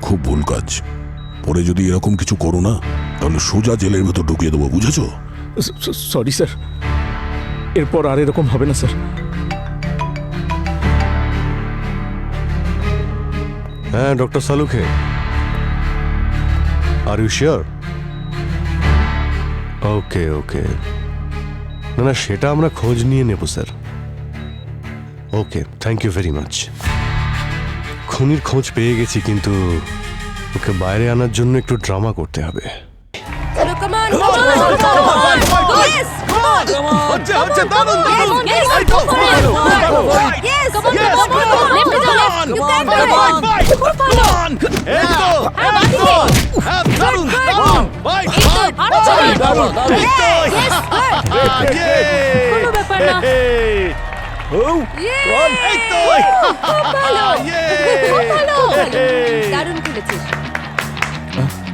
খুব ভুল কাজ। পরে যদি এরকম কিছু করো না, তাহলে সোজা জেলের ভেতর ঢুকিয়ে দেবো, বুঝেছো? সরি স্যার, এরপর আর এরকম হবে না স্যার। হ্যাঁ, doctor Salukhe, are you sure? Okay okay, না না, সেটা আমরা খোঁজ নিয়ে নেব স্যার। Okay, thank you very much. খুনির খোঁজ পেয়ে গেছি, কিন্তু ওকে বাইরে আনার জন্য একটু ড্রামা করতে হবে।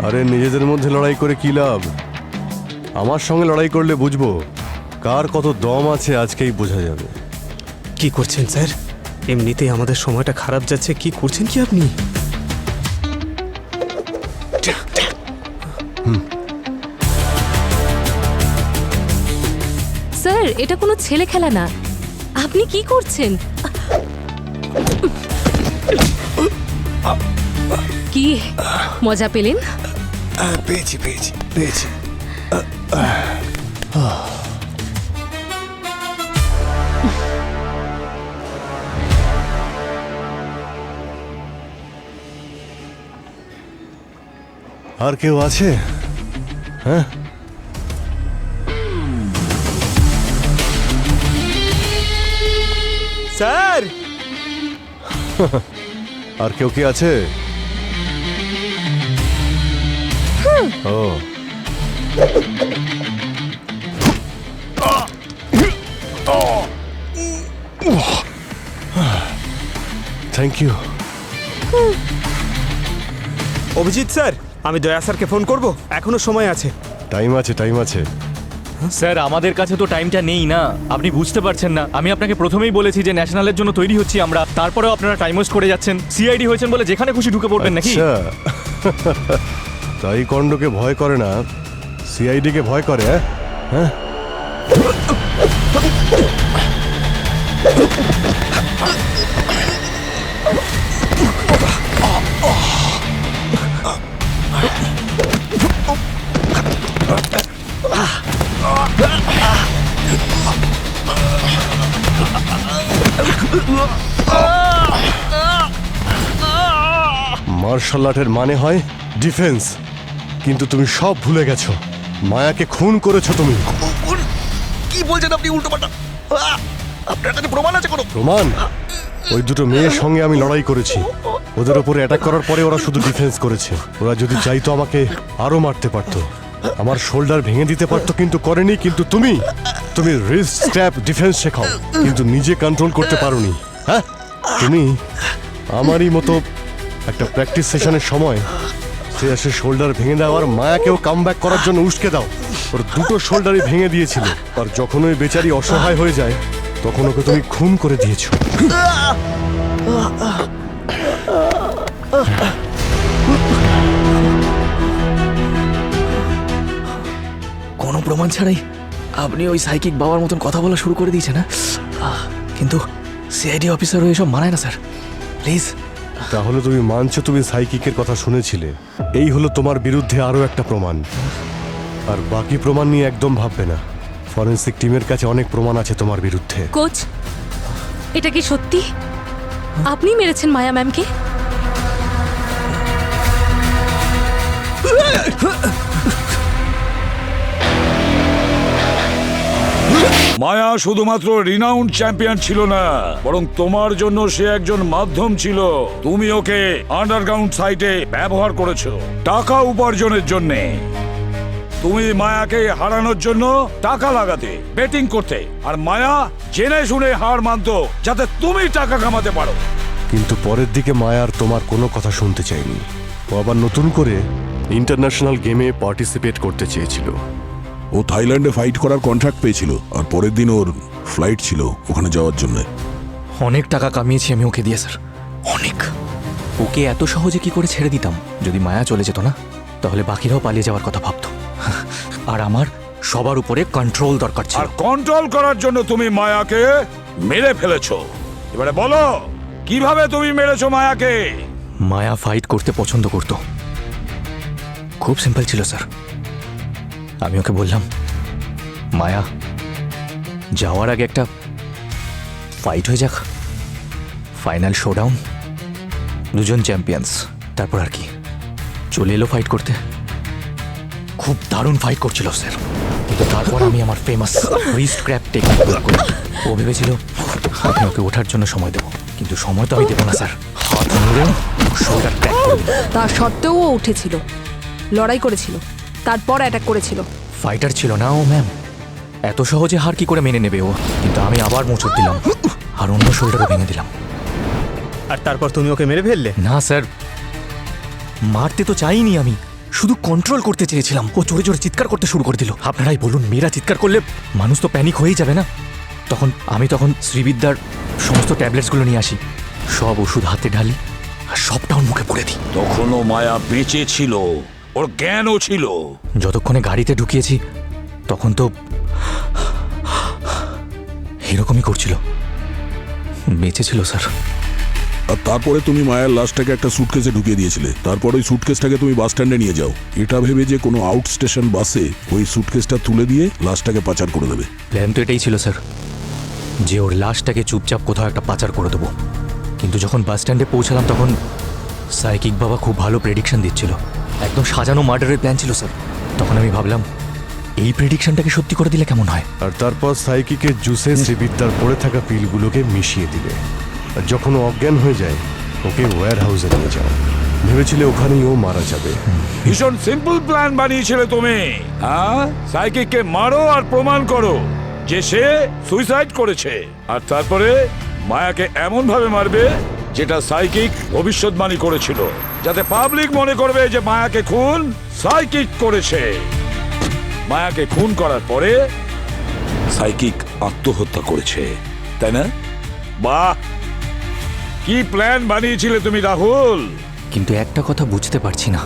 আরে নিজেদের মধ্যে লড়াই করে কি লাভ? আমার সঙ্গে লড়াই করলে বুঝবো কার কত দম আছে, আজকেই বোঝা যাবে। কি করছেন স্যার? এমনিতেই আমাদের সময়টা খারাপ যাচ্ছে, কি করছেন কি আপনি? স্যার, এটা কোনো ছেলে খেলা না। আপনি কি করছেন? কি মজা পেলেন? পেয়েছি পেয়েছি পেয়েছি। আর কেউ আছে? হ্যাঁ, স্যার, আর কেউ কি আছে? ও, থ্যাংক ইউ। অভিজিৎ স্যার, আমি দয়া স্যারকে ফোন করব, এখনো সময় আছে। টাইম আছে, টাইম আছে। স্যার, আমাদের কাছে তো টাইমটা নেই না, আপনি বুঝতে পারছেন না। আমি আপনাকে প্রথমেই বলেছি যে ন্যাশনালের জন্য তৈরি হচ্ছি আমরা, তারপরেও আপনারা টাইম ওয়েস্ট করে যাচ্ছেন। সিআইডি হয়েছেন বলে যেখানে খুশি ঢুকে পড়বেন নাকি? আচ্ছা, তাই কণ্ডকে ভয় করে না, সিআইডি কে ভয় করে? হ্যাঁ, মার্শাল আর্টের মানে হয় ডিফেন্স, কিন্তু তুমি সব ভুলে গেছো। মায়াকে খুন করেছো তুমি। কি বলছেন আপনি উল্টোপাল্টা? আপনার কাছে প্রমাণ আছে কোনো? প্রমাণ? ওই দুটো মেয়ের সঙ্গে আমি লড়াই করেছি। ওদের ওপরে অ্যাটাক করার পরে ওরা শুধু ডিফেন্স করেছে। ওরা যদি চাইতো আমাকে আরো মারতে পারতো, আমার শোল্ডার ভেঙে দিতে পারতো, কিন্তু করেনি। কিন্তু তুমি রিস্ট স্ট্র্যাপ ডিফেন্স শেখাও, কিন্তু নিজে কন্ট্রোল করতে পারোনি। হ্যাঁ, তুমি আমারই মতো একটা প্র্যাকটিস সেশনের সময় সে এসে শোল্ডার ভেঙে দাও আর মায়াকেও কামব্যাক করার জন্য উস্কে দাও। ওর দুটো শোল্ডারই ভেঙে দিয়েছিল, আর যখন ওই বেচারি অসহায় হয়ে যায় তখন ওকে তুমি খুন করে দিয়েছো। কোনো প্রমাণ ছাড়াই আপনি ওই সাইকিক বাবার মতন কথা বলা শুরু করে দিয়েছেন, না? কিন্তু সিআইডি অফিসার হয়ে এসব মানায় না স্যার, প্লিজ। তাহলে তুমি মানছো তুমি সাইকিকের কথা শুনেছিলে? এই হলো তোমার বিরুদ্ধে আরো একটা প্রমাণ। আর বাকি প্রমাণ নিয়ে একদম ভাববে না। ফরেন্সিক টিমের কাছে অনেক প্রমাণ আছে তোমার বিরুদ্ধে। কোচ, এটা কি সত্যি? আপনি মেরেছেন মায়া ম্যামকে? মায়া শুধুমাত্র রিনাউন্ড চ্যাম্পিয়ন ছিল না, বরং তোমার জন্য সে একজন মাধ্যম ছিল। তুমি ওকে আন্ডারগ্রাউন্ড সাইটে ব্যবহার করেছো টাকা উপার্জনের জন্য। তুমি মায়াকে হারানোর জন্য টাকা লাগাতে, বেটিং করতে, আর মায়া জেনে শুনে হার মানতো যাতে তুমি টাকা কামাতে পারো। কিন্তু পরের দিকে মায়ার তোমার কোনো কথা শুনতে চাইনি। ও আবার নতুন করে ইন্টারন্যাশনাল গেমে পার্টিসিপেট করতে চেয়েছিল। ও থাইল্যান্ডে ফাইট করার কন্ট্রাক্ট পেয়েছিল, আর পরের দিন ওর ফ্লাইট ছিল ওখানে যাওয়ার জন্য। অনেক টাকা কামিয়েছি আমি ওকে দিয়ে স্যার, অনেক। ওকে এত সহজে কি করে ছেড়ে দিতাম? যদি মায়া চলে যেত না, তাহলে বাকিরাও পালিয়ে যাওয়ার কথা ভাবতো। আর আমার সবার উপরে কন্ট্রোল দরকার ছিল। আর কন্ট্রোল করার জন্য তুমি মায়াকে মেরে ফেলেছো। এবারে বলো, কিভাবে তুমি মেরেছো মায়াকে? মায়া ফাইট করতে পছন্দ করত। খুব সিম্পল ছিল স্যার। আমি ওকে বললাম, মায়া, যাওয়ার আগে একটা ফাইট হয়ে যাক, ফাইনাল শোডাউন, দুজন চ্যাম্পিয়ন্স, তারপর আর কি। চলে এলো ফাইট করতে। খুব দারুণ ফাইট করছিল স্যার, কিন্তু তারপর আমি আমার ফেমাস রিস্ট ক্র্যাপ টেকনিক প্রয়োগ করি। ও ভেবেছিল আমি ওকে ওঠার জন্য সময় দেবো, কিন্তু সময় তো আমি দেবো না স্যার। হাত মুড়ে শোল্ডার ক্র্যাক করে দিল। তা সত্ত্বেও ও উঠেছিল, লড়াই করেছিল, তারপর অ্যাটাক করেছিল। ফাইটার ছিল না ও ম্যাম, এত সহজে হার কি করে মেনে নেবে ও? কিন্তু আমি আবার মোচড় দিলাম আর অন্য শোল্ডারও ভেঙে দিলাম। আর তারপর তুমি ওকে মেরে ফেললে? না স্যার, মারতে তো চাইনি, আমি শুধু কন্ট্রোল করতে চেয়েছিলাম। ও জোরে জোরে চিৎকার করতে শুরু করে দিল। আপনারাই বলুন, মেয়েরা চিৎকার করলে মানুষ তো প্যানিক হয়েই যাবে না? তখন শ্রীবিদ্যার সমস্ত ট্যাবলেটসগুলো নিয়ে আসি, সব ওষুধ হাতে ঢালি আর সবটা ওর মুখে পুড়ে দিই। তখনও মায়া বেঁচে ছিল, ওর জ্ঞানও ছিল। যতক্ষণে গাড়িতে ঢুকিয়েছি তখন তো এরকমই করছিল, বেঁচে ছিল স্যার। আর তারপরে তুমি মায়ের লাশটাকে একটা সুটকেসে ঢুকিয়ে দিয়েছিলে। তারপর ওই সুটকেসটাকে তুমি বাস স্ট্যান্ডে নিয়ে যাও, এটা ভেবে যে কোনো আউট স্টেশন বাসে ওই সুটকেসটা তুলে দিয়ে লাশটাকে পাচার করে দেবে। প্ল্যান তো এটাই ছিল স্যার, যে ওর লাশটাকে চুপচাপ কোথাও একটা পাচার করে দেবো। কিন্তু যখন বাস স্ট্যান্ডে পৌঁছালাম তখন সাইকিক বাবা খুব ভালো প্রেডিকশন দিচ্ছিল। একদম সাজানো মার্ডারের প্ল্যান ছিল স্যার। তখন আমি ভাবলাম, এই প্রেডিকশনটাকে সত্যি করে দিলে কেমন হয়। আর তারপর সাইকিকের জুসে শ্রীবিদ্যার পড়ে থাকা পিলগুলোকে মিশিয়ে দিলে। আর যখন ও অজ্ঞান হয়ে যায়, ওকে ওয়্যার হাউসে নিয়ে যাও। ভেবেছিলে ওখানেই ও মারা যাবে। ভীষণ সিম্পল প্ল্যান বানিয়েছিলে তুমি। হ্যাঁ, সাইকিককে মারো আর প্রমাণ করো যে সে সুইসাইড করেছে। আর তারপরে মায়াকে এমন ভাবে মারবে যেটা সাইকিক ভবিষ্যৎবাণী করেছিল, যাতে পাবলিক মনে করবে যে মায়াকে খুন সাইকিক করেছে। মায়াকে খুন করার পরে সাইকিক আত্মহত্যা করেছে, তাই না? বাহ, কি প্ল্যান বানিয়েছিলে তুমি রাহুল। কিন্তু একটা কথা বুঝতে পারছি না,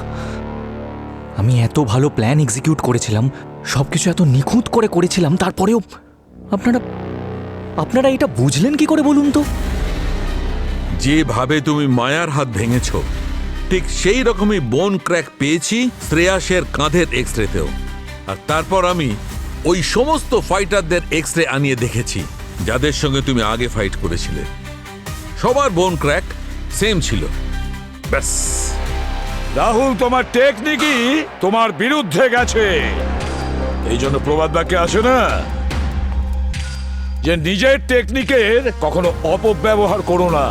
আমি এত ভালো প্ল্যান এক্সিকিউট করেছিলাম, সবকিছু এত নিখুঁত করে করেছিলাম, তারপরেও আপনারা এটা বুঝলেন কি করে বলুন তো? যেভাবে তুমি মায়ার হাত ভেঙেছ, ঠিক সেই রকমই বোন ক্র্যাক পেয়েছি শ্রেয়াসের কাঁধের এক্সরেতেও। আর তারপর আমি ওই সমস্ত ফাইটারদের এক্সরে আনিয়ে দেখেছি যাদের সঙ্গে তুমি আগে ফাইট করেছিলে। সবার বোন ক্র্যাক সেম ছিল। ব্যাস, রাহুল, তোমার টেকনিকই তোমার বিরুদ্ধে গেছে। এই জন্য প্রবাদ বাক্যে আসে না যে নিজের টেকনিকের কখনো অপব্যবহার করো না।